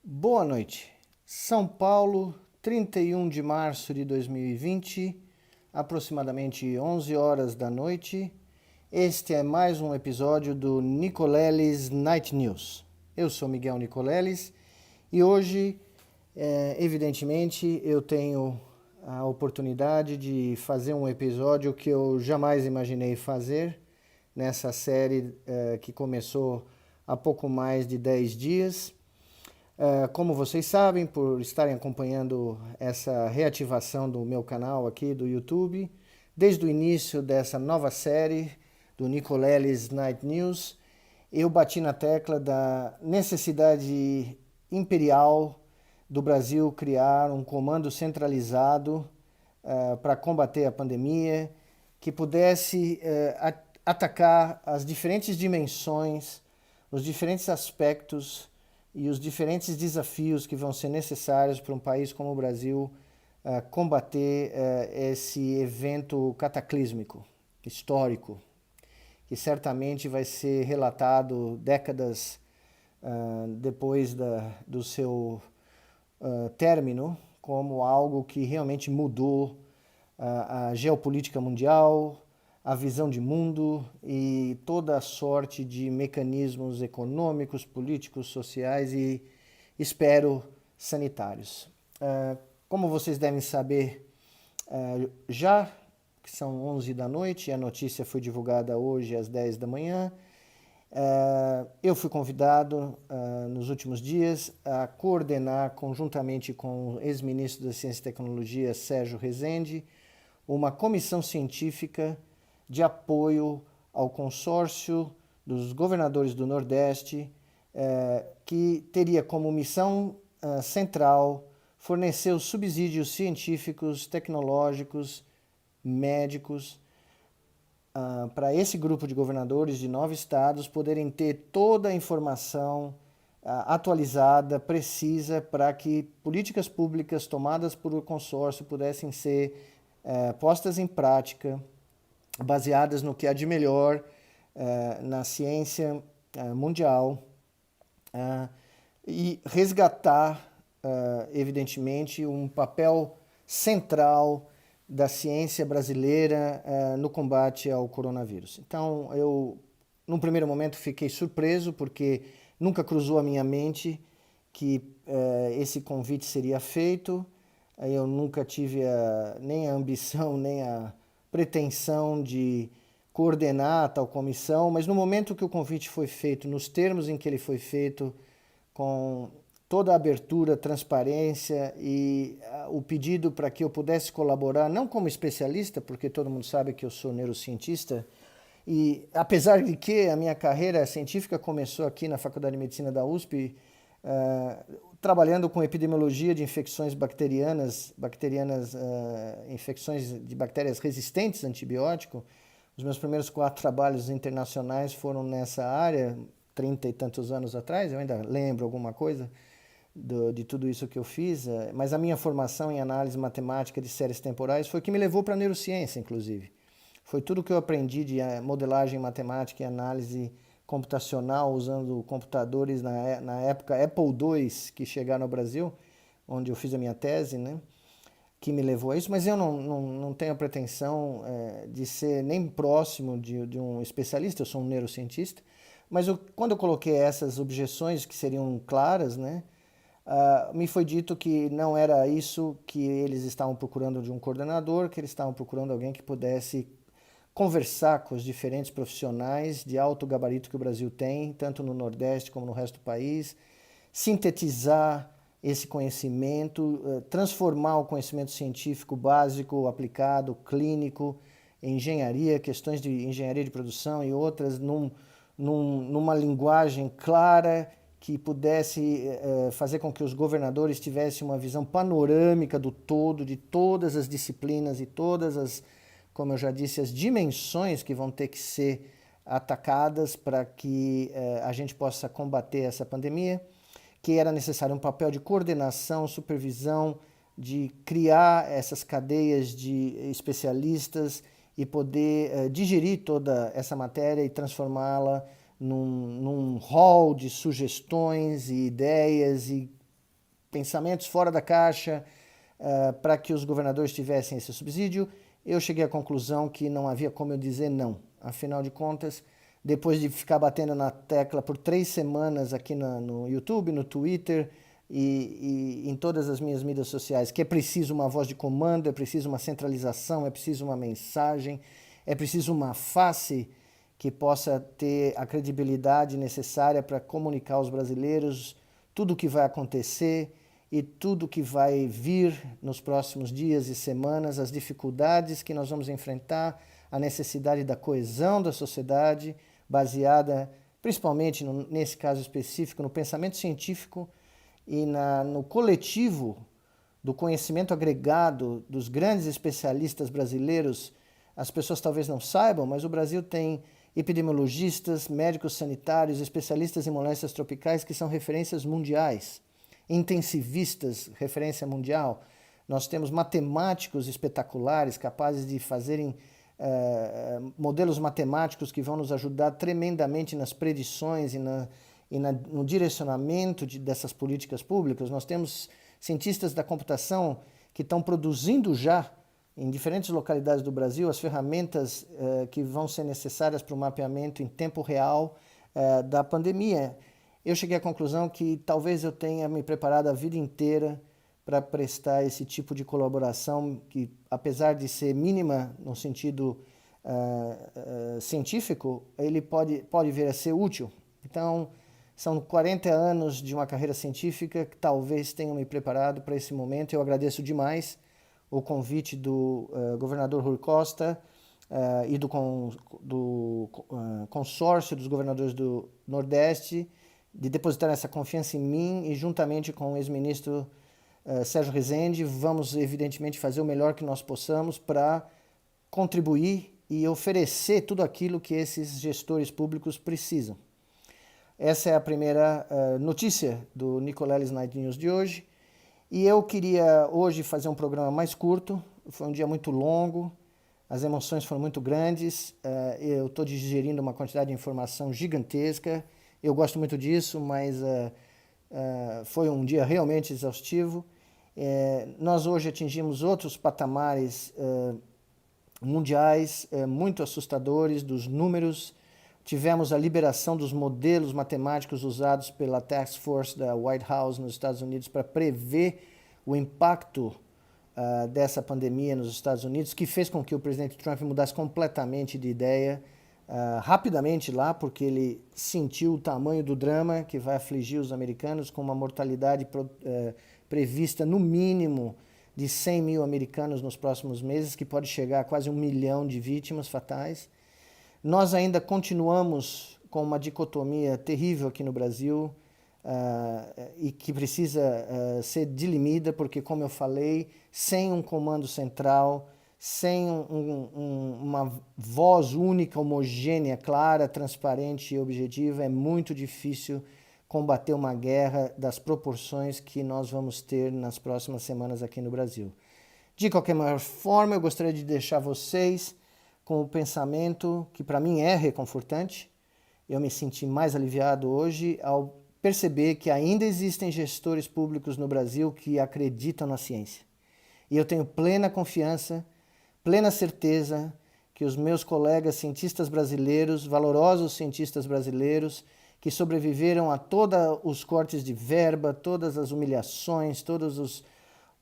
Boa noite. São Paulo, 31 de março de 2020, aproximadamente 11 horas da noite. Este é mais um episódio do Nicoleles Night News. Eu sou Miguel Nicoleles e hoje, evidentemente, eu tenho a oportunidade de fazer um episódio que eu jamais imaginei fazer nessa série que começou há pouco mais de 10 dias. Como vocês sabem, por estarem acompanhando essa reativação do meu canal aqui do YouTube, desde o início dessa nova série do Nicoleles Night News, eu bati na tecla da necessidade imperial do Brasil criar um comando centralizado para combater a pandemia, que pudesse atacar as diferentes dimensões, os diferentes aspectos e os diferentes desafios que vão ser necessários para um país como o Brasil combater esse evento cataclísmico, histórico, que certamente vai ser relatado décadas depois do seu término, como algo que realmente mudou a geopolítica mundial, a visão de mundo e toda a sorte de mecanismos econômicos, políticos, sociais e, espero, sanitários. Como vocês devem saber, já que são 11 da noite e a notícia foi divulgada hoje às 10 da manhã, eu fui convidado nos últimos dias a coordenar, conjuntamente com o ex-ministro da Ciência e Tecnologia, Sérgio Rezende, uma comissão científica de apoio ao consórcio dos governadores do Nordeste, que teria como missão central fornecer os subsídios científicos, tecnológicos, médicos, para esse grupo de governadores de 9 estados poderem ter toda a informação atualizada, precisa, para que políticas públicas tomadas por o consórcio pudessem ser postas em prática, baseadas no que há de melhor na ciência mundial, e resgatar, evidentemente, um papel central da ciência brasileira no combate ao coronavírus. Então, eu, num primeiro momento, fiquei surpreso, porque nunca cruzou a minha mente que esse convite seria feito. Eu nunca tive nem a ambição, nem a pretensão de coordenar tal comissão, mas no momento que o convite foi feito, nos termos em que ele foi feito, com toda a abertura, transparência e o pedido para que eu pudesse colaborar, não como especialista, porque todo mundo sabe que eu sou neurocientista, e apesar de que a minha carreira científica começou aqui na Faculdade de Medicina da USP, trabalhando com epidemiologia de infecções bacterianas, infecções de bactérias resistentes a antibiótico. Os meus primeiros 4 trabalhos internacionais foram nessa área, 30 e tantos anos atrás. Eu ainda lembro alguma coisa de tudo isso que eu fiz, mas a minha formação em análise matemática de séries temporais foi o que me levou para a neurociência, inclusive. Foi tudo que eu aprendi de modelagem matemática e análise computacional usando computadores na época Apple II, que chegaram ao Brasil, onde eu fiz a minha tese, né, que me levou a isso, mas eu não tenho a pretensão de ser nem próximo de um especialista, eu sou um neurocientista, mas quando eu coloquei essas objeções que seriam claras, né, me foi dito que não era isso que eles estavam procurando de um coordenador, que eles estavam procurando alguém que pudesse conversar com os diferentes profissionais de alto gabarito que o Brasil tem, tanto no Nordeste como no resto do país, sintetizar esse conhecimento, transformar o conhecimento científico básico, aplicado, clínico, engenharia, questões de engenharia de produção e outras, numa linguagem clara que pudesse fazer com que os governadores tivessem uma visão panorâmica do todo, de todas as disciplinas e todas as, como eu já disse, as dimensões que vão ter que ser atacadas para que a gente possa combater essa pandemia, que era necessário um papel de coordenação, supervisão, de criar essas cadeias de especialistas e poder digerir toda essa matéria e transformá-la num hall de sugestões e ideias e pensamentos fora da caixa para que os governadores tivessem esse subsídio, eu cheguei à conclusão que não havia como eu dizer não. Afinal de contas, depois de ficar batendo na tecla por 3 semanas aqui no YouTube, no Twitter e em todas as minhas mídias sociais, que é preciso uma voz de comando, é preciso uma centralização, é preciso uma mensagem, é preciso uma face que possa ter a credibilidade necessária para comunicar aos brasileiros tudo o que vai acontecer e tudo que vai vir nos próximos dias e semanas, as dificuldades que nós vamos enfrentar, a necessidade da coesão da sociedade, baseada principalmente, nesse caso específico, no pensamento científico e no coletivo do conhecimento agregado dos grandes especialistas brasileiros. As pessoas talvez não saibam, mas o Brasil tem epidemiologistas, médicos sanitários, especialistas em moléstias tropicais que são referências mundiais. Intensivistas, referência mundial. Nós temos matemáticos espetaculares, capazes de fazerem modelos matemáticos que vão nos ajudar tremendamente nas predições e no direcionamento dessas políticas públicas. Nós temos cientistas da computação que estão produzindo já, em diferentes localidades do Brasil, as ferramentas que vão ser necessárias para o mapeamento em tempo real da pandemia. Eu cheguei à conclusão que talvez eu tenha me preparado a vida inteira para prestar esse tipo de colaboração que, apesar de ser mínima no sentido científico, ele pode vir a ser útil. Então, são 40 anos de uma carreira científica que talvez tenham me preparado para esse momento. Eu agradeço demais o convite do governador Rui Costa e do consórcio dos governadores do Nordeste, de depositar essa confiança em mim e, juntamente com o ex-ministro Sérgio Rezende, vamos evidentemente fazer o melhor que nós possamos para contribuir e oferecer tudo aquilo que esses gestores públicos precisam. Essa é a primeira notícia do Nicoleles Night News de hoje. E eu queria hoje fazer um programa mais curto. Foi um dia muito longo, as emoções foram muito grandes, eu estou digerindo uma quantidade de informação gigantesca. Eu gosto muito disso, mas foi um dia realmente exaustivo. Nós hoje atingimos outros patamares mundiais muito assustadores dos números. Tivemos a liberação dos modelos matemáticos usados pela Task Force da White House nos Estados Unidos para prever o impacto dessa pandemia nos Estados Unidos, que fez com que o presidente Trump mudasse completamente de ideia rapidamente lá, porque ele sentiu o tamanho do drama que vai afligir os americanos, com uma mortalidade prevista no mínimo de 100 mil americanos nos próximos meses, que pode chegar a quase 1 milhão de vítimas fatais. Nós ainda continuamos com uma dicotomia terrível aqui no Brasil e que precisa ser dirimida, porque, como eu falei, sem um comando central, sem uma voz única, homogênea, clara, transparente e objetiva, é muito difícil combater uma guerra das proporções que nós vamos ter nas próximas semanas aqui no Brasil. De qualquer forma, eu gostaria de deixar vocês com o pensamento que para mim é reconfortante. Eu me senti mais aliviado hoje ao perceber que ainda existem gestores públicos no Brasil que acreditam na ciência. E eu tenho plena confiança, plena certeza que os meus colegas cientistas brasileiros, valorosos cientistas brasileiros, que sobreviveram a todos os cortes de verba, todas as humilhações, todos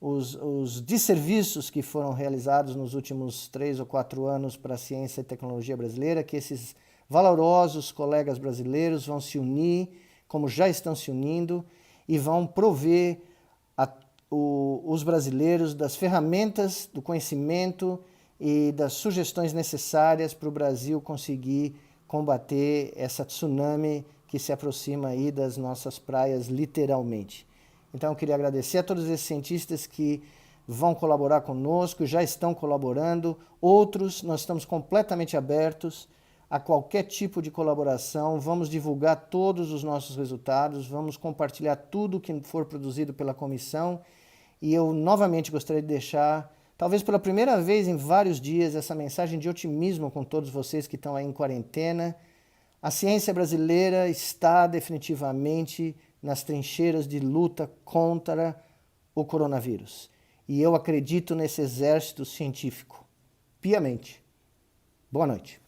os desserviços que foram realizados nos últimos 3 ou 4 anos para a ciência e tecnologia brasileira, que esses valorosos colegas brasileiros vão se unir, como já estão se unindo, e vão prover os brasileiros das ferramentas, do conhecimento e das sugestões necessárias para o Brasil conseguir combater essa tsunami que se aproxima aí das nossas praias, literalmente. Então, eu queria agradecer a todos esses cientistas que vão colaborar conosco, já estão colaborando. Outros, nós estamos completamente abertos a qualquer tipo de colaboração. Vamos divulgar todos os nossos resultados, vamos compartilhar tudo que for produzido pela comissão. E eu novamente gostaria de deixar, talvez pela primeira vez em vários dias, essa mensagem de otimismo com todos vocês que estão aí em quarentena. A ciência brasileira está definitivamente nas trincheiras de luta contra o coronavírus. E eu acredito nesse exército científico, piamente. Boa noite.